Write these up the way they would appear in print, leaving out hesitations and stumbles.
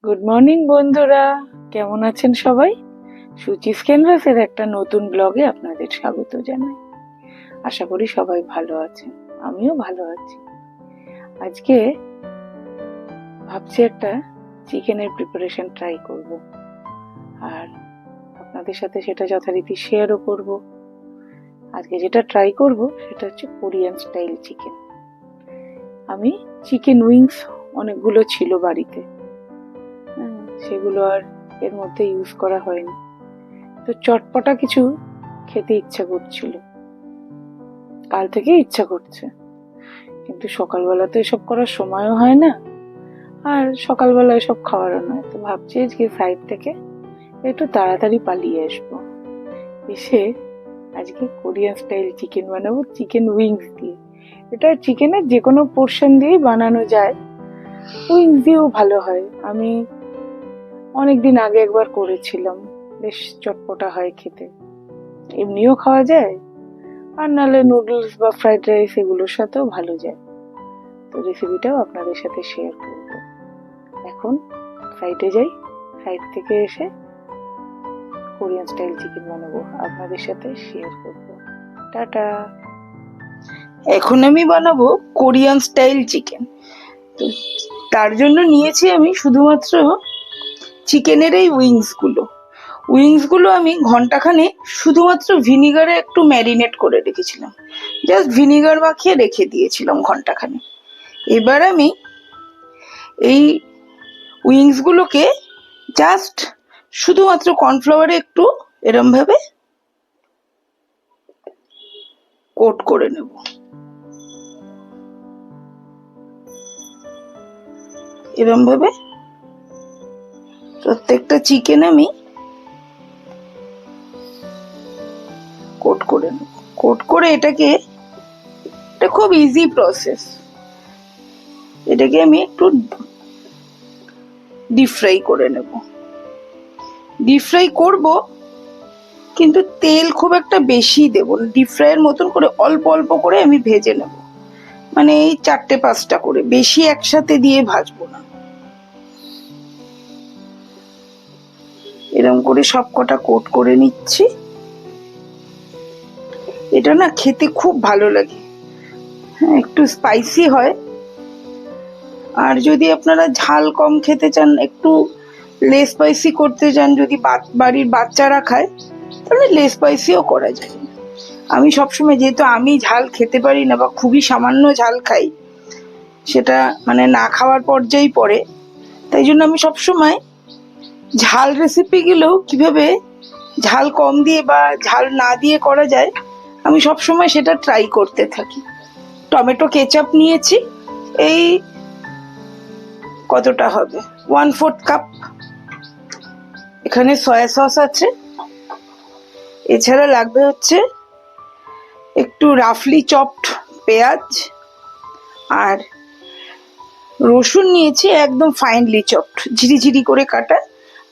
Good morning বন্ধুরা, কেমন আছেন সবাই? সুচিস ক্যানভাসের একটা নতুন ব্লগে আপনাদের স্বাগত জানাই। আশা করি সবাই ভালো আছেন, আমিও ভালো আছি। আজকে ভাবছি একটা চিকেনের প্রিপারেশন ট্রাই করব, আর আপনাদের সাথে সেটা যথারীতি শেয়ারও করব। আজকে যেটা ট্রাই করব সেটা হচ্ছে কোরিয়ান স্টাইল চিকেন। আমি চিকেন উইংস অনেকগুলো ছিল বাড়িতে, সেগুলো আর এর মধ্যে ইউজ করা হয়নি। তো চটপটা কিছু খেতে ইচ্ছা করছিল, কাল থেকে ইচ্ছা করছে, কিন্তু সকালবেলা তো এসব করার সময়ও হয় না, আর সকালবেলা এসব খাওয়ারও নয়। তো ভাবছি আজকে সাইড থেকে একটু তাড়াতাড়ি পালিয়ে আসবো, এসে আজকে কোরিয়ান স্টাইল চিকেন বানাবো চিকেন উইংস দিয়ে। এটা চিকেনের যে কোনো পোর্শন দিয়েই বানানো যায়, উইংস দিয়েও ভালো হয়। আমি অনেকদিন আগে একবার করেছিলাম, বেশ চটপটা হয় খেতে, এমনিও খাওয়া যায়, আর নাহলে নুডলস বা ফ্রাইড রাইস এগুলোর সাথেও ভালো যায়। তো রেসিপিটাও আপনাদের সাথে শেয়ার করব। এখন সাইডে যাই, সাইড থেকে এসে কোরিয়ান স্টাইল চিকেন বানাবো, আপনাদের সাথে শেয়ার করব। টাটা। এখন আমি বানাবো কোরিয়ান স্টাইল চিকেন। তো তার জন্য নিয়েছি আমি শুধুমাত্র চিকেনের এই উইংসগুলো আমি ঘন্টাখানেক শুধুমাত্র ভিনিগারে একটু ম্যারিনেট করে রেখেছিলাম, জাস্ট ভিনিগার মাখিয়ে রেখে দিয়েছিলাম ঘন্টাখানেক। এবার আমি এই উইংসগুলোকে জাস্ট শুধুমাত্র কর্নফ্লাওয়ারে একটু এরম ভাবে কোট করে নেব। এরম ভাবে প্রত্যেকটা চিকেন আমি কোট করে নেব। কোট করে এটা খুব ইজি প্রসেস। এটাকে আমি একটু ডিপ ফ্রাই করে নেব। ডিপ ফ্রাই করব, কিন্তু তেল খুব একটা বেশি দেব না, ডিপ ফ্রাইয়ের মতন করে অল্প অল্প করে আমি ভেজে নেব, মানে এই 4-5টা করে, বেশি একসাথে দিয়ে ভাজবো না। এরকম করে সব কটা কোট করে নিচ্ছি। এটা না খেতে খুব ভালো লাগে, হ্যাঁ একটু স্পাইসি হয়। আর যদি আপনারা ঝাল কম খেতে চান, একটু লেস স্পাইসি করতে চান, যদি বাড়ির বাচ্চারা খায় তাহলে লেস স্পাইসিও করা যায়। আমি সবসময়, যেহেতু আমি ঝাল খেতে পারি না বা খুবই সামান্য ঝাল খাই, সেটা মানে না খাওয়ার পর্যায়ে পড়ে, তাই জন্য আমি সবসময় ঝাল রেসিপিগুলো কিভাবে ঝাল কম দিয়ে বা ঝাল না দিয়ে করা যায়, আমি সবসময় সেটা ট্রাই করতে থাকি। টমেটো কেচাপ নিয়েছি, এই কতটা হবে, 1/4 কাপ। এখানে সয়া সস আছে। এছাড়া লাগবে হচ্ছে একটু রাফলি চপড পেঁয়াজ, আর রসুন নিয়েছি একদম ফাইনলি চপড, ঝিরিঝিরি করে কাটা,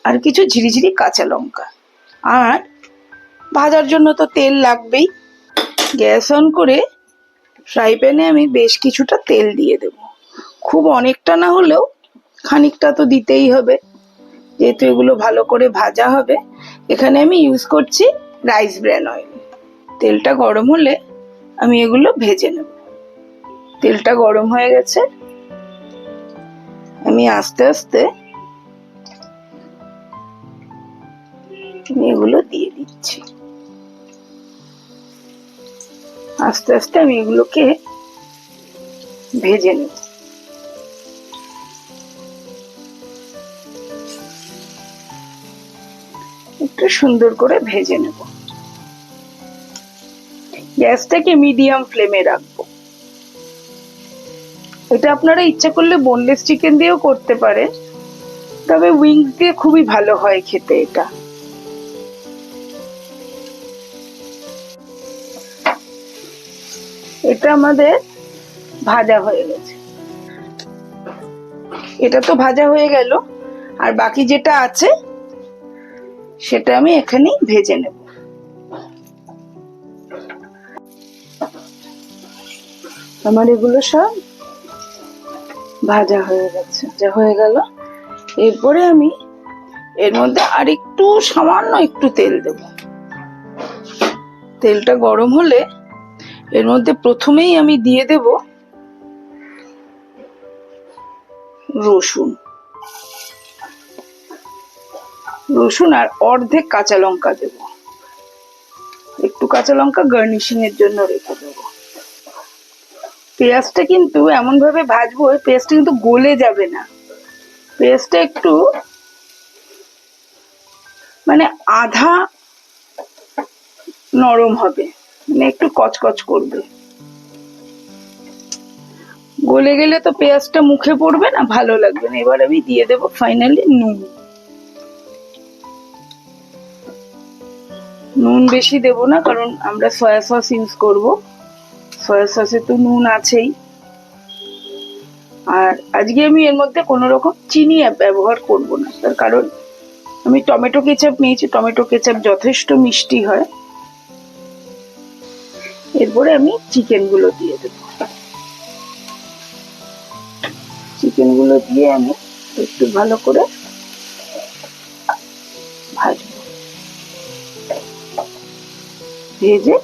আর কিছু ঝিরিঝিরি কাঁচা লঙ্কা। আর ভাজার জন্য তো তেল লাগবেই। গ্যাস অন করে ফ্রাই প্যানে আমি বেশ কিছুটা তেল দিয়ে দেব। খুব অনেকটা না হলেও খানিকটা তো দিতেই হবে, যেহেতু এগুলো ভালো করে ভাজা হবে। এখানে আমি ইউজ করছি রাইস ব্র্যান অয়েল। তেলটা গরম হলে আমি এগুলো ভেজে নেব। তেলটা গরম হয়ে গেছে, আমি আস্তে আস্তে এগুলো দিয়ে দিচ্ছি। আস্তে আস্তে আমি এগুলোকে ভেজে নেব। একটু সুন্দর করে ভেজে নেব। গ্যাসটাকে মিডিয়াম ফ্লেমে রাখবো। এটা আপনারা ইচ্ছা করলে বোনলেস চিকেন দিয়েও করতে পারে, তবে উইংস দিয়ে খুবই ভালো হয় খেতে এটা। এটা আমাদের ভাজা হয়ে গেছে। এটা তো ভাজা হয়ে গেল, আর বাকি যেটা আছে সেটা আমি এখানেই ভেজে নেব। আমার এগুলো সব ভাজা হয়ে গেছে, যা হয়ে গেল। এরপরে আমি এর মধ্যে আর একটু সামান্য একটু তেল দেব। তেলটা গরম হলে এর মধ্যে প্রথমেই আমি দিয়ে দেব রসুন। রসুন আর অর্ধেক কাঁচা লঙ্কা দেব। একটু কাঁচা লঙ্কা গার্নিশিং এর জন্য রেখে দেব। পেঁয়াজটা কিন্তু এমন ভাবে ভাজবো, পেঁয়াজটা কিন্তু গলে যাবে না। পেঁয়াজটা একটু মানে আধা নরম হবে, মানে একটু কচকচ করবে। গলে গেলে তো পেঁয়াজটা মুখে পড়বে না, ভালো লাগবে না। এবার আমি দিয়ে দেব ফাইনালি নুন। নুন বেশি দেব না, কারণ আমরা সয়া সস ইউজ করব। সয়া সসে তো নুন আছেই। আর আজকে আমি এর মধ্যে কোনো রকম চিনি ব্যবহার করব না, তার কারণ আমি টমেটো কেচাপ নিয়েছি। টমেটো কেচাপ যথেষ্ট মিষ্টি হয়। এরপরে আমি চিকেন গুলো দিয়ে দেব। চিকেন গুলো দিয়ে আমি একটু ভালো করে ভাজবো। ভেজে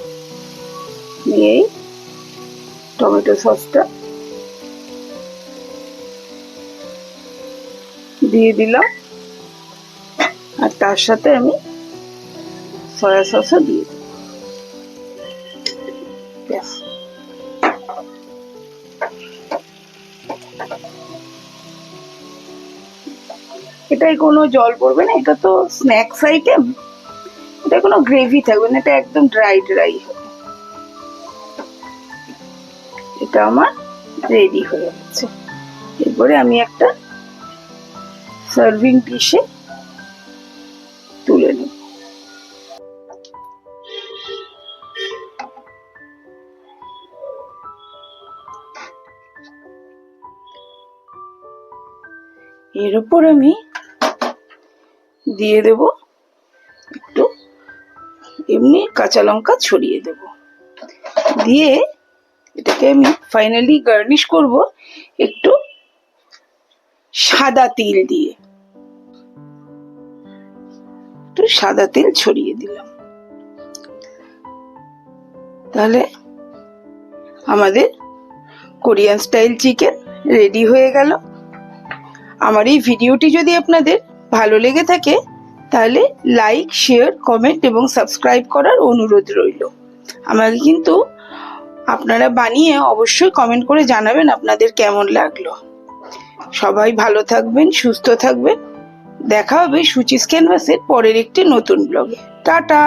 নিয়েই টমেটো সসটা দিয়ে দিলাম, আর তার সাথে আমি সয়া সসও দিয়ে দিই। ব্যাস, এটাই কোনো জল পড়বে না, এটা তো স্ন্যাক্স আইটেম, এটা কোনো গ্রেভি থাকবে না, এটা একদম ড্রাই ড্রাই হবে। এটা আমার রেডি হয়ে গেছে। এরপরে আমি একটা সার্ভিং ডিশে তুলে নেব। এর উপর আমি দিয়ে দেব একটু এমনি কাঁচা লঙ্কা ছড়িয়ে দেব। দিয়ে এটাকে আমি ফাইনালি গার্নিশ করব একটু সাদা তিল দিয়ে। একটু সাদা তিল ছড়িয়ে দিলাম। তাহলে আমাদের কোরিয়ান স্টাইল চিকেন রেডি হয়ে গেল। আমার এই ভিডিওটি যদি আপনাদের ভালো লেগে থাকে তাহলে লাইক, শেয়ার, কমেন্ট এবং সাবস্ক্রাইব করার অনুরোধ রইল। আমাকে কিন্তু আপনারা বানিয়ে অবশ্যই কমেন্ট করে জানাবেন আপনাদের কেমন লাগলো। সবাই ভালো থাকবেন, সুস্থ থাকবেন। দেখা হবে সুচিস ক্যানভাসের পরের একটি নতুন ব্লগে। টাটা।